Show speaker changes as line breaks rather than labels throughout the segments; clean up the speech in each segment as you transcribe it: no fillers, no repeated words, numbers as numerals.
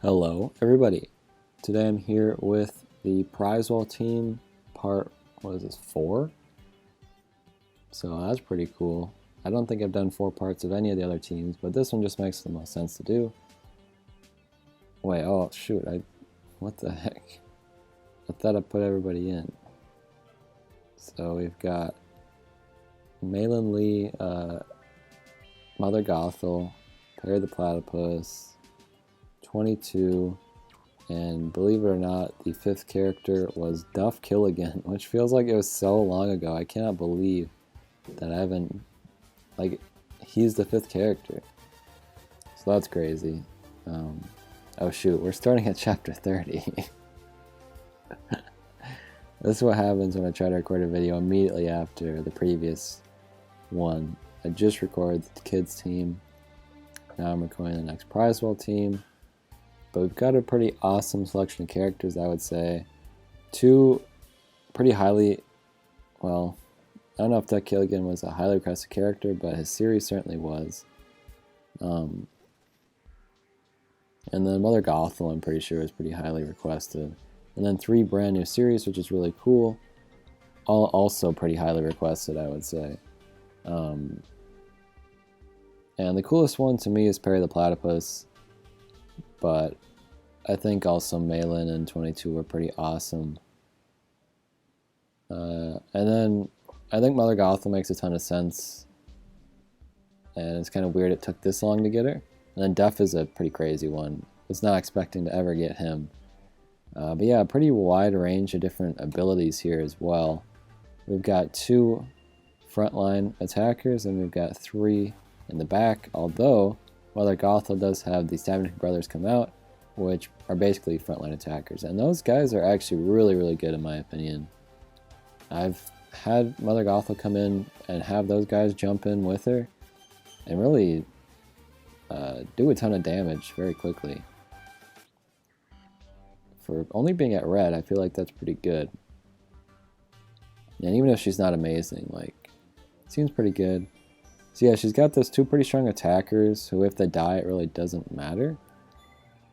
Hello everybody. Today I'm here with the prize wall team part, what is this, 4? So that's pretty cool. I don't think I've done 4 parts of any of the other teams, but this one just makes the most sense to do. Wait, oh shoot, what the heck? I thought I put everybody in. So we've got Meilin, Lee, Mother Gothel, Perry the Platypus, 22, and believe it or not, the 5th character was Duff Killigan, which feels like it was so long ago. I cannot believe that I haven't, he's the 5th character. So that's crazy. Oh shoot, we're starting at chapter 30. This is what happens when I try to record a video immediately after the previous one. I just recorded the kids team. Now I'm recording the next prize wall team. But we've got a pretty awesome selection of characters, I would say. 2 pretty highly, well, I don't know if Duck Killigan was a highly requested character, but his series certainly was. And then Mother Gothel, I'm pretty sure, was pretty highly requested. And then 3 brand new series, which is really cool. All also pretty highly requested, I would say. And the coolest one to me is Perry the Platypus. But I think also Meilin and 22 were pretty awesome. And then I think Mother Gothel makes a ton of sense. And it's kind of weird it took this long to get her. And then Duff is a pretty crazy one. Was not expecting to ever get him. But yeah, a pretty wide range of different abilities here as well. We've got 2 frontline attackers and we've got 3 in the back. Although Mother Gothel does have the Savage Brothers come out, which are basically frontline attackers. And those guys are actually really good in my opinion. I've had Mother Gothel come in and have those guys jump in with her and really do a ton of damage very quickly. For only being at red, I feel like that's pretty good. And even if she's not amazing, like, it seems pretty good. So yeah, she's got those 2 pretty strong attackers who, if they die, it really doesn't matter.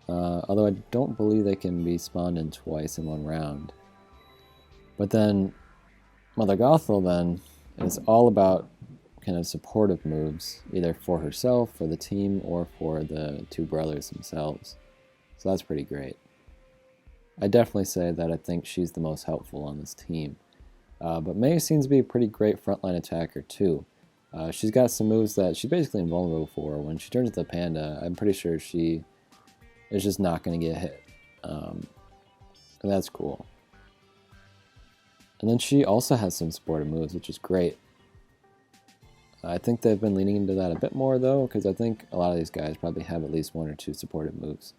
Although I don't believe they can be spawned in twice in one round. But then Mother Gothel then is all about kind of supportive moves, either for herself, for the team, or for the 2 brothers themselves. So that's pretty great. I definitely say that I think she's the most helpful on this team. But May seems to be a pretty great frontline attacker too. She's got some moves that she's basically invulnerable for. When she turns into the panda, I'm pretty sure she is just not going to get hit. And that's cool. And then she also has some supportive moves, which is great. I think they've been leaning into that a bit more though, because I think a lot of these guys probably have at least 1 or 2 supportive moves.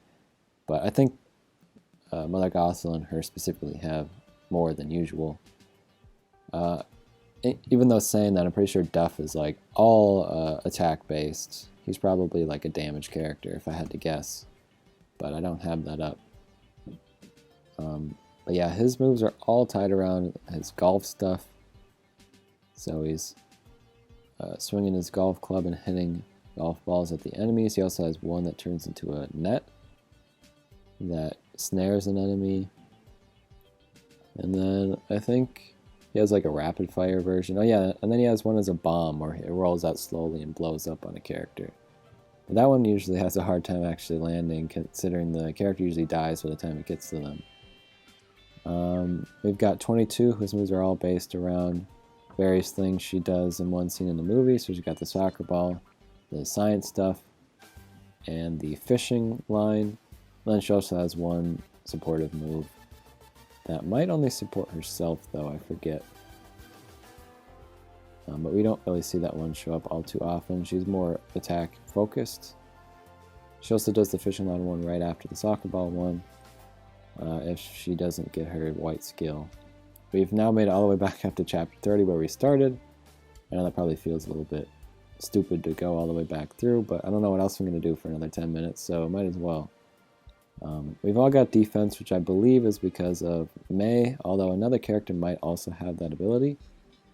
But I think Mother Gothel and her specifically have more than usual. Even though saying that, I'm pretty sure Duff is like all attack based. He's probably like a damage character if I had to guess, but I don't have that up. But yeah, his moves are all tied around his golf stuff. So he's swinging his golf club and hitting golf balls at the enemies. He also has one that turns into a net that snares an enemy. And then I think he has like a rapid fire version. Oh yeah, and then he has one as a bomb where it rolls out slowly and blows up on a character. But that one usually has a hard time actually landing, considering the character usually dies by the time it gets to them. We've got 22, whose moves are all based around various things she does in one scene in the movie. So she's got the soccer ball, the science stuff, and the fishing line. And then she also has one supportive move that might only support herself, though, I forget. But we don't really see that one show up all too often. She's more attack focused. She also does the fishing line one right after the soccer ball one, if she doesn't get her white skill. We've now made it all the way back up to chapter 30 where we started. I know that probably feels a little bit stupid to go all the way back through, but I don't know what else I'm going to do for another 10 minutes, so might as well. We've all got defense, which I believe is because of May, although another character might also have that ability.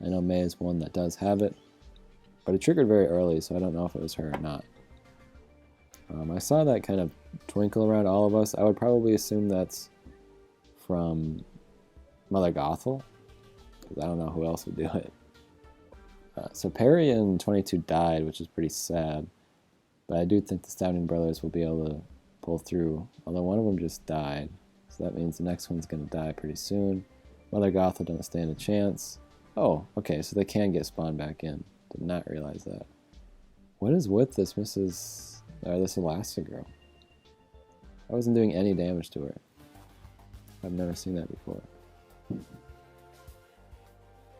I know May is one that does have it, but it triggered very early, so I don't know if it was her or not. I saw that kind of twinkle around all of us. I would probably assume that's from Mother Gothel, because I don't know who else would do it. So Perry and 22 died, which is pretty sad. But I do think the Stoughton brothers will be able to pull through. Although one of them just died. So that means the next one's going to die pretty soon. Mother Gothel doesn't stand a chance. Oh, okay, so they can get spawned back in. Did not realize that. What is with this this Elastigirl? I wasn't doing any damage to her. I've never seen that before.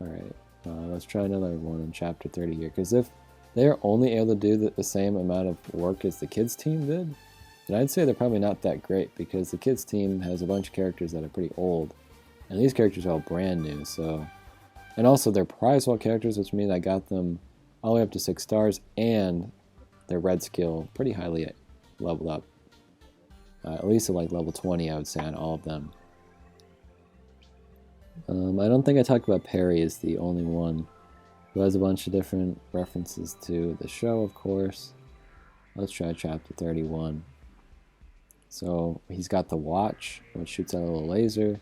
Alright, let's try another one in chapter 30 here. Because if they're only able to do the same amount of work as the kids team did, then I'd say they're probably not that great, because the kids team has a bunch of characters that are pretty old, and these characters are all brand new. So, and also they're prize wall characters, which means I got them all the way up to 6 stars, and their red skill pretty highly leveled up, at least at like level 20, I would say, on all of them. I don't think I talked about Perry as the only one who has a bunch of different references to the show, of course. Let's try chapter 31. So he's got the watch, which shoots out a little laser.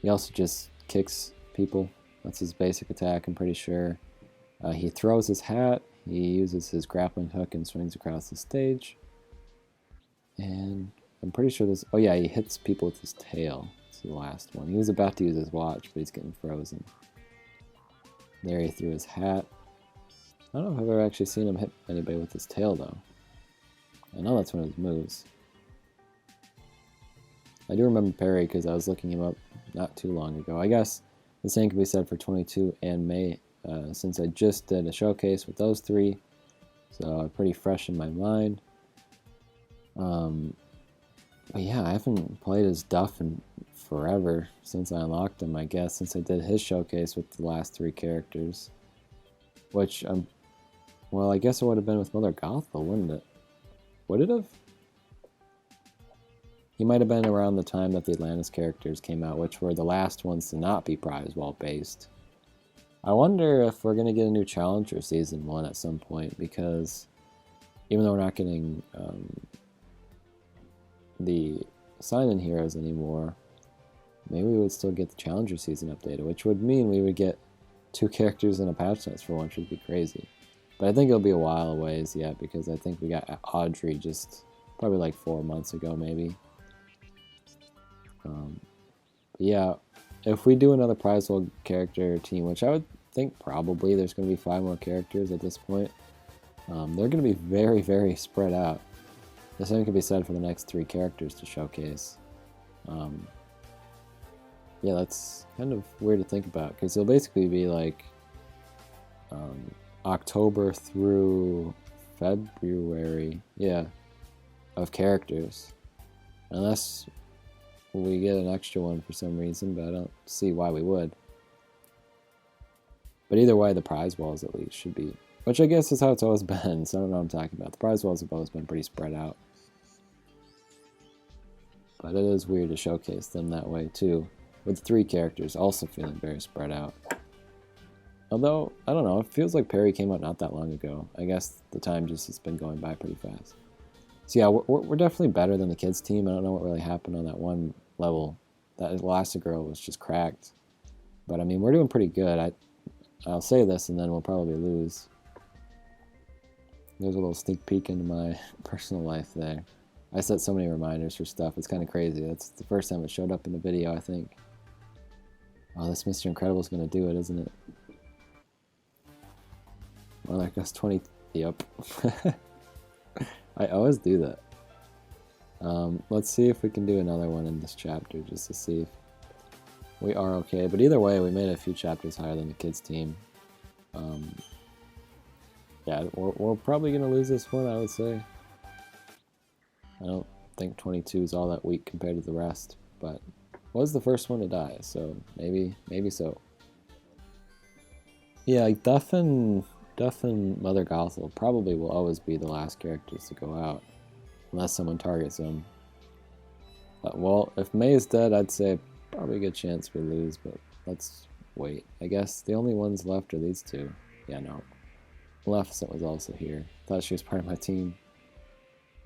He also just kicks people. That's his basic attack, I'm pretty sure. He throws his hat. He uses his grappling hook and swings across the stage. And I'm pretty sure this... Oh yeah, he hits people with his tail. It's the last one. He was about to use his watch, but he's getting frozen. There he threw his hat. I don't know if I've ever actually seen him hit anybody with his tail, though. I know that's one of his moves. I do remember Perry because I was looking him up not too long ago. I guess the same can be said for 22 and May, since I just did a showcase with those three, so pretty fresh in my mind. But yeah, I haven't played as Duff in forever since I unlocked him, I guess, since I did his showcase with the last 3 characters. Which, well, I guess it would have been with Mother Gothel, wouldn't it? Would it have? He might have been around the time that the Atlantis characters came out, which were the last ones to not be prize wall based. I wonder if we're going to get a new Challenger Season 1 at some point, because even though we're not getting the sign-in heroes anymore, maybe we would still get the Challenger Season updated, which would mean we would get 2 characters in a patch notes for once, which would be crazy. But I think it'll be a while away yet, because I think we got Audrey just probably like 4 months ago, maybe. But yeah, if we do another prize wall character team, which I would think probably there's going to be 5 more characters at this point, they're going to be very, very spread out. The same can be said for the next 3 characters to showcase. Yeah, that's kind of weird to think about, because it'll basically be like October through February, yeah, of characters. Unless we get an extra one for some reason, but I don't see why we would. But either way, the prize walls at least should be, which I guess is how it's always been, so I don't know what I'm talking about. The prize walls have always been pretty spread out. But it is weird to showcase them that way too, with 3 characters also feeling very spread out. Although, I don't know, it feels like Perry came out not that long ago. I guess the time just has been going by pretty fast. So yeah, we're definitely better than the kids team. I don't know what really happened on that one level. That Elastigirl was just cracked. But I mean, we're doing pretty good. I'll say this and then we'll probably lose. There's a little sneak peek into my personal life there. I set so many reminders for stuff, it's kind of crazy. That's the first time it showed up in the video, I think. Oh, this Mr. Incredible's gonna do it, isn't it? Well, I guess 20... Yep. I always do that. Let's see if we can do another one in this chapter, just to see if we are okay. But either way, we made a few chapters higher than the kids team. Yeah, we're probably going to lose this one, I would say. I don't think 22 is all that weak compared to the rest, but was the first one to die, so maybe so. Yeah, like Duff and Mother Gothel probably will always be the last characters to go out, unless someone targets them. Well, if May is dead, I'd say probably a good chance we lose, but let's wait. I guess the only ones left are these 2. Yeah, no. Maleficent was also here. Thought she was part of my team.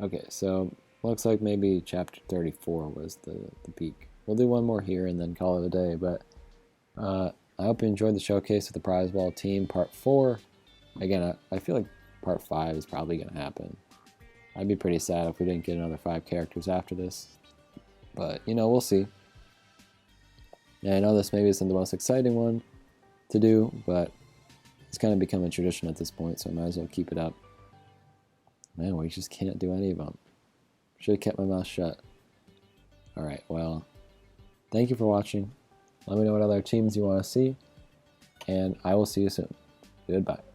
Okay, so looks like maybe chapter 34 was the peak. We'll do one more here and then call it a day, but I hope you enjoyed the showcase of the Prize Ball team part 4. Again, I feel like part 5 is probably going to happen. I'd be pretty sad if we didn't get another 5 characters after this. But, you know, we'll see. And I know this maybe isn't the most exciting one to do, but it's kind of become a tradition at this point, so I might as well keep it up. Man, we just can't do any of them. Should have kept my mouth shut. Alright, well, thank you for watching. Let me know what other teams you want to see, and I will see you soon. Goodbye.